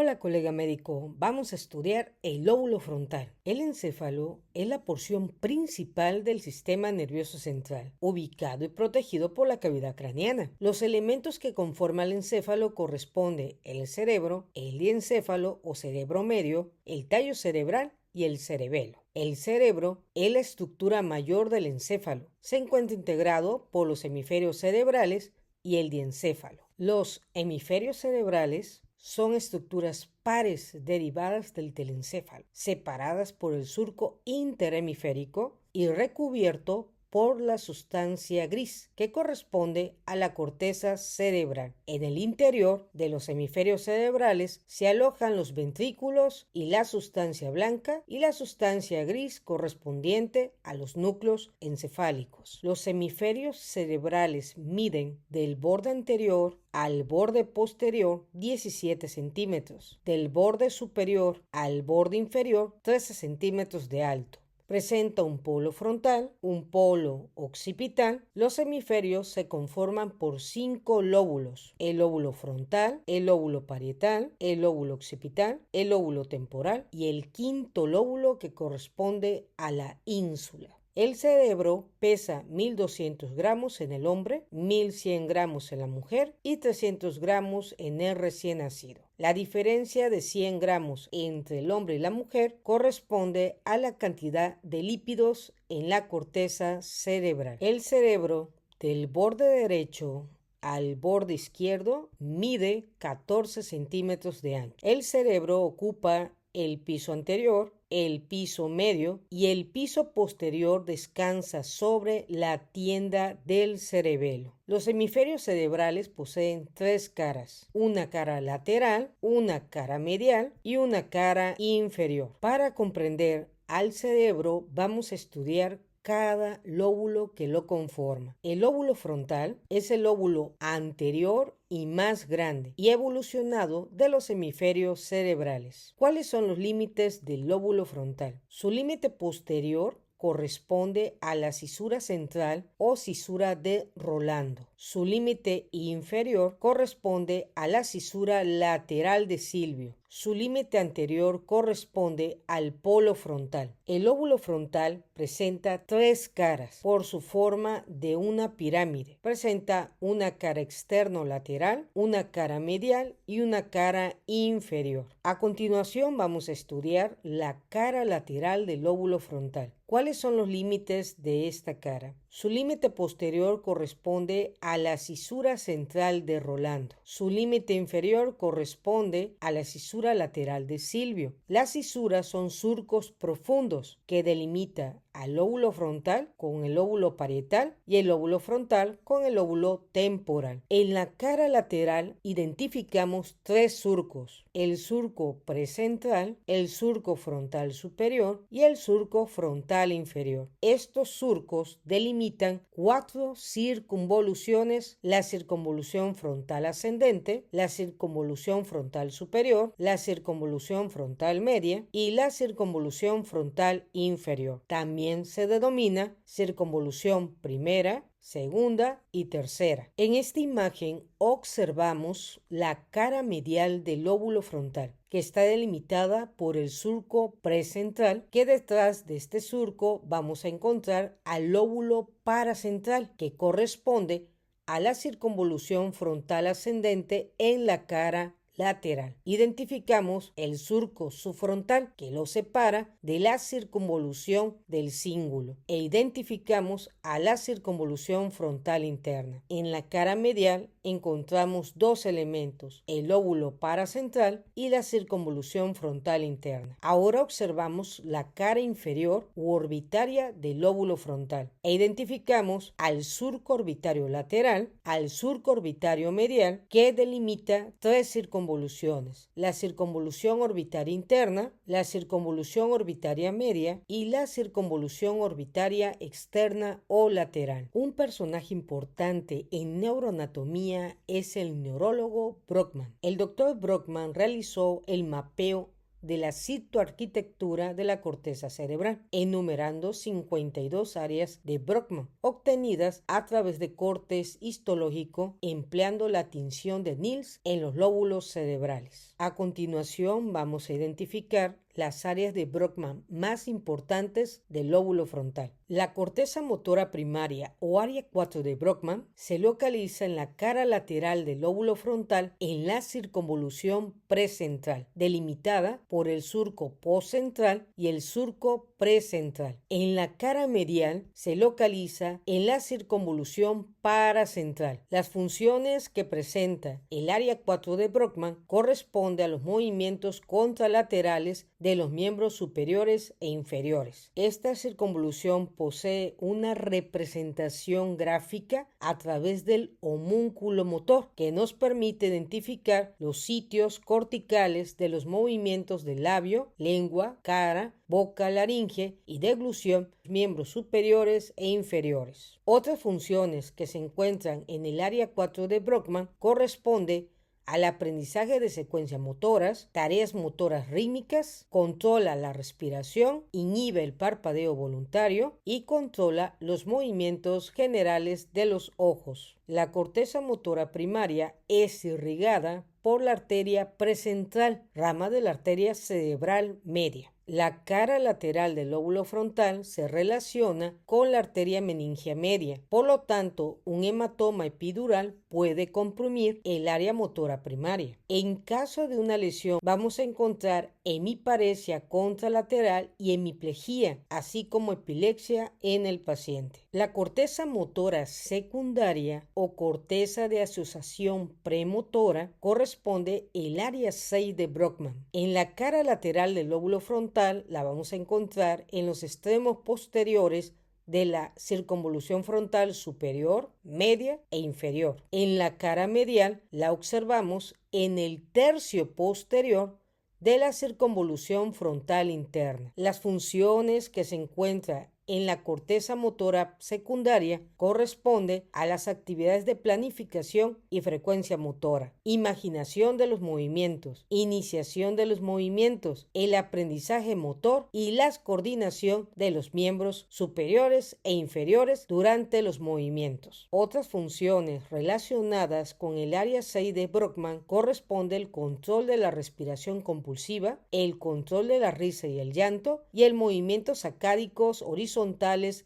Hola, colega médico, vamos a estudiar el lóbulo frontal. El encéfalo es la porción principal del sistema nervioso central, ubicado y protegido por la cavidad craneana. Los elementos que conforman el encéfalo corresponden el cerebro, el diencéfalo o cerebro medio, el tallo cerebral y el cerebelo. El cerebro es la estructura mayor del encéfalo. Se encuentra integrado por los hemisferios cerebrales y el diencéfalo. Los hemisferios cerebrales son estructuras pares derivadas del telencéfalo, separadas por el surco interhemisférico y recubierto por la sustancia gris que corresponde a la corteza cerebral. En el interior de los hemisferios cerebrales se alojan los ventrículos y la sustancia blanca y la sustancia gris correspondiente a los núcleos encefálicos. Los hemisferios cerebrales miden del borde anterior al borde posterior 17 centímetros, del borde superior al borde inferior 13 centímetros de alto. Presenta un polo frontal, un polo occipital. Los hemisferios se conforman por 5 lóbulos: el lóbulo frontal, el lóbulo parietal, el lóbulo occipital, el lóbulo temporal y el quinto lóbulo que corresponde a la ínsula. El cerebro pesa 1.200 gramos en el hombre, 1.100 gramos en la mujer y 300 gramos en el recién nacido. La diferencia de 100 gramos entre el hombre y la mujer corresponde a la cantidad de lípidos en la corteza cerebral. El cerebro del borde derecho al borde izquierdo mide 14 centímetros de ancho. El cerebro ocupa el piso anterior, el piso medio y el piso posterior descansa sobre la tienda del cerebelo. Los hemisferios cerebrales poseen 3 caras: una cara lateral, una cara medial y una cara inferior. Para comprender al cerebro vamos a estudiar cada lóbulo que lo conforma. El lóbulo frontal es el lóbulo anterior y más grande y evolucionado de los hemisferios cerebrales. ¿Cuáles son los límites del lóbulo frontal? Su límite posterior corresponde a la cisura central o cisura de Rolando. Su límite inferior corresponde a la cisura lateral de Silvio. Su límite anterior corresponde al polo frontal. El lóbulo frontal presenta 3 caras por su forma de una pirámide. Presenta una cara externo lateral, una cara medial y una cara inferior. A continuación vamos a estudiar la cara lateral del lóbulo frontal. ¿Cuáles son los límites de esta cara? Su límite posterior corresponde a la cisura central de Rolando. Su límite inferior corresponde a la cisura lateral de Silvio. Las cisuras son surcos profundos que delimitan al lóbulo frontal con el lóbulo parietal y el lóbulo frontal con el lóbulo temporal. En la cara lateral identificamos 3 surcos: el surco precentral, el surco frontal superior y el surco frontal inferior. Estos surcos delimitan 4 circunvoluciones: la circunvolución frontal ascendente, la circunvolución frontal superior, la circunvolución frontal media y la circunvolución frontal inferior. También se denomina circunvolución primera, segunda y tercera. En esta imagen observamos la cara medial del lóbulo frontal, que está delimitada por el surco precentral, que detrás de este surco vamos a encontrar al lóbulo paracentral, que corresponde a la circunvolución frontal ascendente en la cara lateral. Identificamos el surco subfrontal, que lo separa de la circunvolución del cíngulo, e identificamos a la circunvolución frontal interna. En la cara medial encontramos 2 elementos: el lóbulo paracentral y la circunvolución frontal interna. Ahora observamos la cara inferior u orbitaria del lóbulo frontal e identificamos al surco orbitario lateral, al surco orbitario medial, que delimita 3 circunvoluciones: la circunvolución orbitaria interna, la circunvolución orbitaria media y la circunvolución orbitaria externa o lateral. Un personaje importante en neuroanatomía es el neurólogo Brockman. El doctor Brockman realizó el mapeo de la citoarquitectura de la corteza cerebral, enumerando 52 áreas de Brockman, obtenidas a través de cortes histológico empleando la tinción de Nils en los lóbulos cerebrales. A continuación vamos a identificar las áreas de Brockman más importantes del lóbulo frontal. La corteza motora primaria o área 4 de Brockman se localiza en la cara lateral del lóbulo frontal en la circunvolución precentral, delimitada por el surco postcentral y el surco precentral. En la cara medial se localiza en la circunvolución paracentral. Las funciones que presenta el área 4 de Brockman corresponde a los movimientos contralaterales de los miembros superiores e inferiores. Esta circunvolución posee una representación gráfica a través del homúnculo motor que nos permite identificar los sitios corticales de los movimientos del labio, lengua, cara, boca, laringe y deglución, miembros superiores e inferiores. Otras funciones que se encuentran en el área 4 de Brockman corresponde al aprendizaje de secuencias motoras, tareas motoras rítmicas, controla la respiración, inhibe el parpadeo voluntario y controla los movimientos generales de los ojos. La corteza motora primaria es irrigada por la arteria precentral, rama de la arteria cerebral media. La cara lateral del lóbulo frontal se relaciona con la arteria meningia media. Por lo tanto, un hematoma epidural puede comprimir el área motora primaria. En caso de una lesión, vamos a encontrar hemiparesia contralateral y hemiplegia, así como epilepsia en el paciente. La corteza motora secundaria o corteza de asociación premotora corresponde al área 6 de Brockman. En la cara lateral del lóbulo frontal la vamos a encontrar en los extremos posteriores de la circunvolución frontal superior, media e inferior. En la cara medial la observamos en el tercio posterior de la circunvolución frontal interna. Las funciones que se encuentran en la corteza motora secundaria corresponde a las actividades de planificación y frecuencia motora, imaginación de los movimientos, iniciación de los movimientos, el aprendizaje motor y la coordinación de los miembros superiores e inferiores durante los movimientos. Otras funciones relacionadas con el área 6 de Brockman corresponde al control de la respiración compulsiva, el control de la risa y el llanto y el movimiento sacádicos horizontales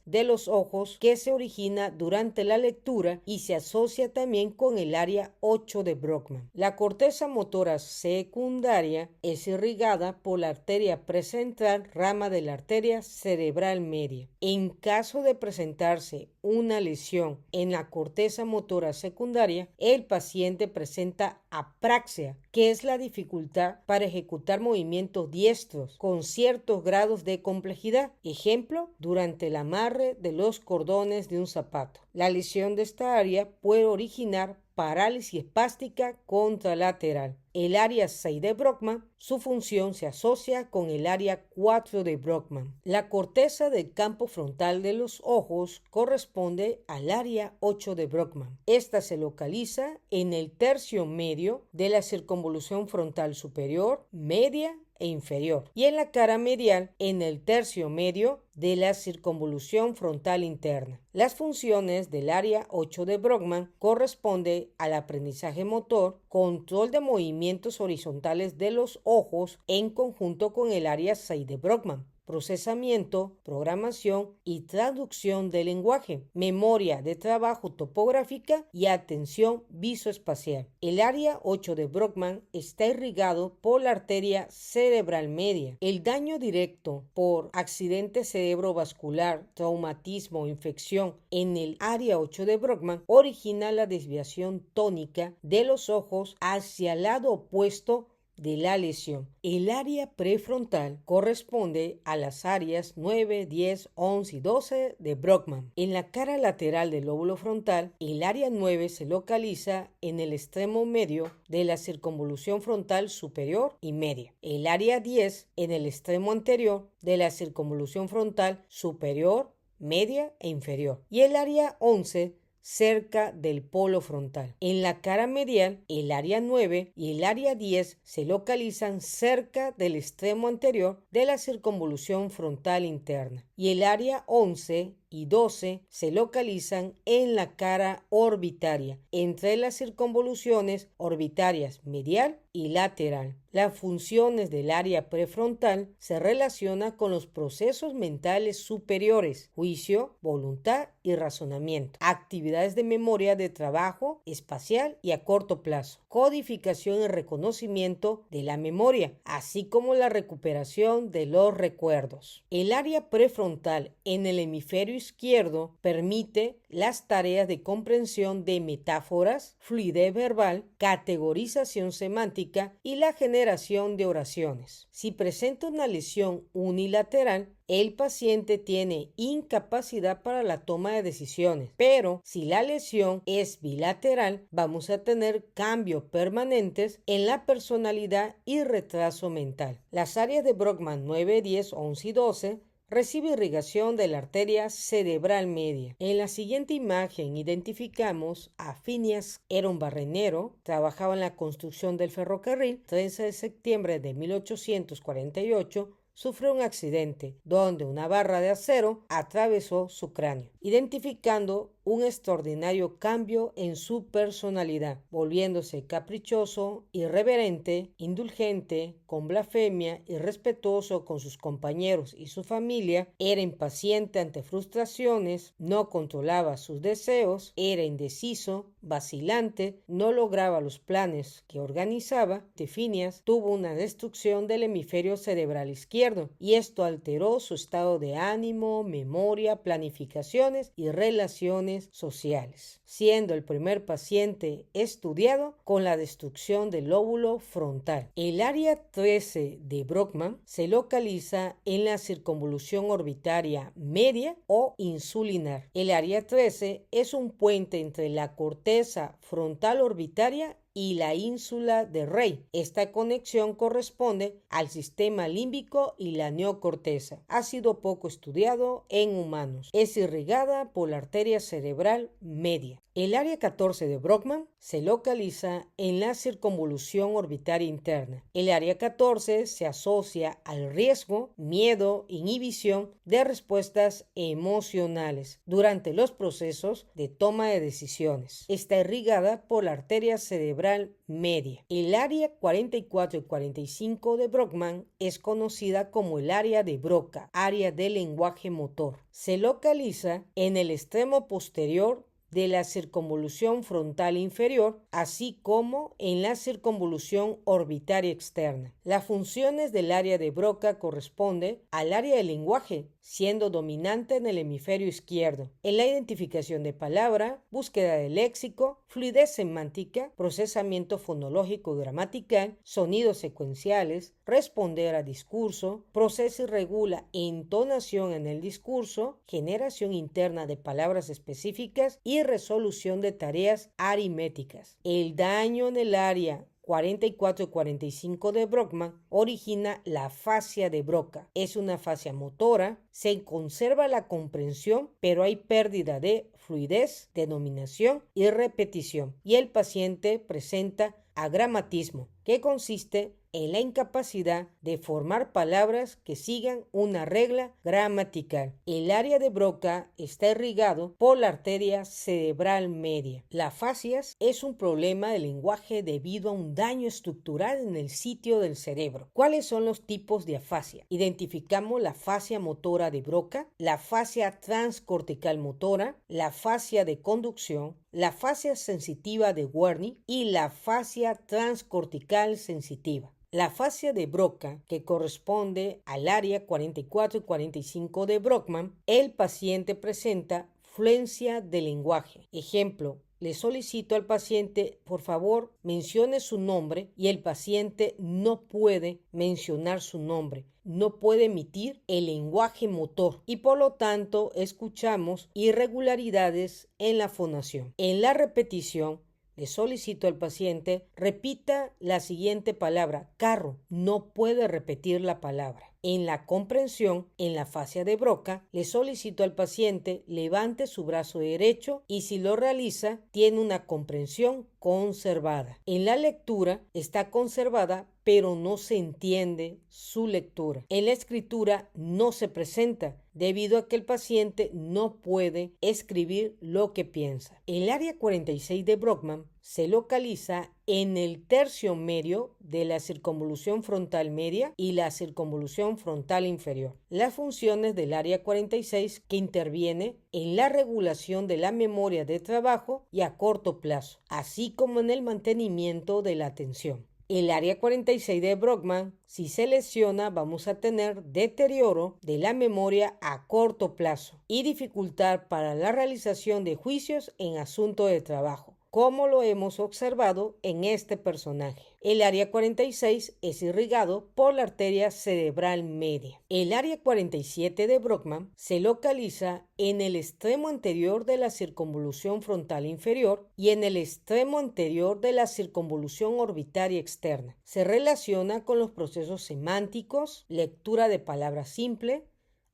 de los ojos que se origina durante la lectura y se asocia también con el área 8 de Brockman. La corteza motora secundaria es irrigada por la arteria precentral, rama de la arteria cerebral media. En caso de presentarse una lesión en la corteza motora secundaria, el paciente presenta apraxia, que es la dificultad para ejecutar movimientos diestros con ciertos grados de complejidad. Ejemplo, durante el amarre de los cordones de un zapato. La lesión de esta área puede originar parálisis espástica contralateral. El área 6 de Brockman, su función se asocia con el área 4 de Brockman. La corteza del campo frontal de los ojos corresponde al área 8 de Brockman. Esta se localiza en el tercio medio de la circunvolución frontal superior, media e inferior, y en la cara medial en el tercio medio de la circunvolución frontal interna. Las funciones del área 8 de Brockman corresponden al aprendizaje motor, control de movimientos horizontales de los ojos en conjunto con el área 6 de Brockman, procesamiento, programación y traducción del lenguaje, memoria de trabajo topográfica y atención visoespacial. El área 8 de Brockman está irrigado por la arteria cerebral media. El daño directo por accidente cerebrovascular, traumatismo o infección en el área 8 de Brockman origina la desviación tónica de los ojos hacia el lado opuesto de la lesión. El área prefrontal corresponde a las áreas 9, 10, 11 y 12 de Brockman. En la cara lateral del lóbulo frontal, el área 9 se localiza en el extremo medio de la circunvolución frontal superior y media. El área 10 en el extremo anterior de la circunvolución frontal superior, media e inferior. Y el área 11 cerca del polo frontal. En la cara medial, el área 9 y el área 10 se localizan cerca del extremo anterior de la circunvolución frontal interna y el área 11 y 12 se localizan en la cara orbitaria, entre las circunvoluciones orbitarias medial y lateral. Las funciones del área prefrontal se relacionan con los procesos mentales superiores, juicio, voluntad y razonamiento, actividades de memoria de trabajo espacial y a corto plazo, codificación y reconocimiento de la memoria, así como la recuperación de los recuerdos. El área prefrontal en el hemisferio izquierdo permite las tareas de comprensión de metáforas, fluidez verbal, categorización semántica y la generación de oraciones. Si presenta una lesión unilateral, el paciente tiene incapacidad para la toma de decisiones, pero si la lesión es bilateral, vamos a tener cambios permanentes en la personalidad y retraso mental. Las áreas de Brodmann 9, 10, 11 y 12 recibe irrigación de la arteria cerebral media. En la siguiente imagen identificamos a Phineas. Era un barrenero, trabajaba en la construcción del ferrocarril. 13 de septiembre de 1848 sufrió un accidente donde una barra de acero atravesó su cráneo, identificando un extraordinario cambio en su personalidad, volviéndose caprichoso, irreverente, indulgente, con blasfemia, irrespetuoso con sus compañeros y su familia, era impaciente ante frustraciones, no controlaba sus deseos, era indeciso, vacilante, no lograba los planes que organizaba. Phineas tuvo una destrucción del hemisferio cerebral izquierdo y esto alteró su estado de ánimo, memoria, planificaciones y relaciones sociales, siendo el primer paciente estudiado con la destrucción del lóbulo frontal. El área 13 de Brodmann se localiza en la circunvolución orbitaria media o insulinar. El área 13 es un puente entre la corteza frontal orbitaria y la ínsula de Rey. Esta conexión corresponde al sistema límbico y la neocorteza. Ha sido poco estudiado en humanos. Es irrigada por la arteria cerebral media. El área 14 de Brodmann se localiza en la circunvolución orbitaria interna. El área 14 se asocia al riesgo, miedo, inhibición de respuestas emocionales durante los procesos de toma de decisiones. Está irrigada por la arteria cerebral media. El área 44 y 45 de Brodmann es conocida como el área de Broca, área del lenguaje motor. Se localiza en el extremo posterior de la circunvolución frontal inferior, así como en la circunvolución orbitaria externa. Las funciones del área de Broca corresponden al área del lenguaje, siendo dominante en el hemisferio izquierdo, en la identificación de palabra, búsqueda de léxico, fluidez semántica, procesamiento fonológico y gramatical, sonidos secuenciales, responder a discurso, procesa y regula entonación en el discurso, generación interna de palabras específicas y resolución de tareas aritméticas. El daño en el área 44 y 45 de Brodmann origina la afasia de Broca. Es una afasia motora, se conserva la comprensión, pero hay pérdida de fluidez, denominación y repetición. Y el paciente presenta agramatismo, que consiste en la incapacidad de formar palabras que sigan una regla gramatical. El área de Broca está irrigado por la arteria cerebral media. La afasia es un problema del lenguaje debido a un daño estructural en el sitio del cerebro. ¿Cuáles son los tipos de afasia? Identificamos la afasia motora de Broca, la afasia transcortical motora, la afasia de conducción, la afasia sensitiva de Wernicke y la afasia transcortical sensitiva. La afasia de Broca, que corresponde al área 44 y 45 de Brodmann, el paciente presenta fluencia de lenguaje. Ejemplo, le solicito al paciente, por favor, mencione su nombre y el paciente no puede mencionar su nombre. No puede emitir el lenguaje motor y por lo tanto escuchamos irregularidades en la fonación. En la repetición, le solicito al paciente repita la siguiente palabra, carro. No puede repetir la palabra. En la comprensión, en la fascia de Broca, le solicito al paciente levante su brazo derecho y si lo realiza, tiene una comprensión conservada. En la lectura está conservada, pero no se entiende su lectura. En la escritura no se presenta, debido a que el paciente no puede escribir lo que piensa. El área 46 de Brockman se localiza en el tercio medio de la circunvolución frontal media y la circunvolución frontal inferior. Las funciones del área 46 que interviene en la regulación de la memoria de trabajo y a corto plazo, así como en el mantenimiento de la atención. El área 46 de Brockman, si se lesiona, vamos a tener deterioro de la memoria a corto plazo y dificultad para la realización de juicios en asuntos de trabajo, como lo hemos observado en este personaje. El área 46 es irrigado por la arteria cerebral media. El área 47 de Brockman se localiza en el extremo anterior de la circunvolución frontal inferior y en el extremo anterior de la circunvolución orbitaria externa. Se relaciona con los procesos semánticos, lectura de palabras simples,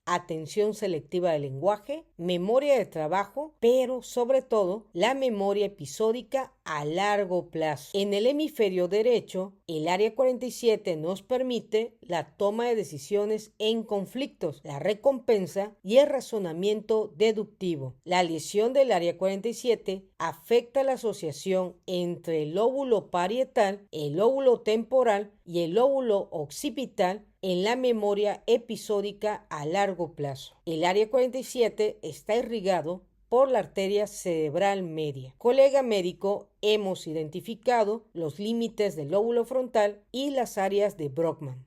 atención selectiva del lenguaje, memoria de trabajo, pero sobre todo la memoria episódica a largo plazo. En el hemisferio derecho, el área 47 nos permite la toma de decisiones en conflictos, la recompensa y el razonamiento deductivo. La lesión del área 47 afecta la asociación entre el lóbulo parietal, el lóbulo temporal y el lóbulo occipital en la memoria episódica a largo plazo. El área 47 está irrigado por la arteria cerebral media. Colega médico, hemos identificado los límites del lóbulo frontal y las áreas de Brockman.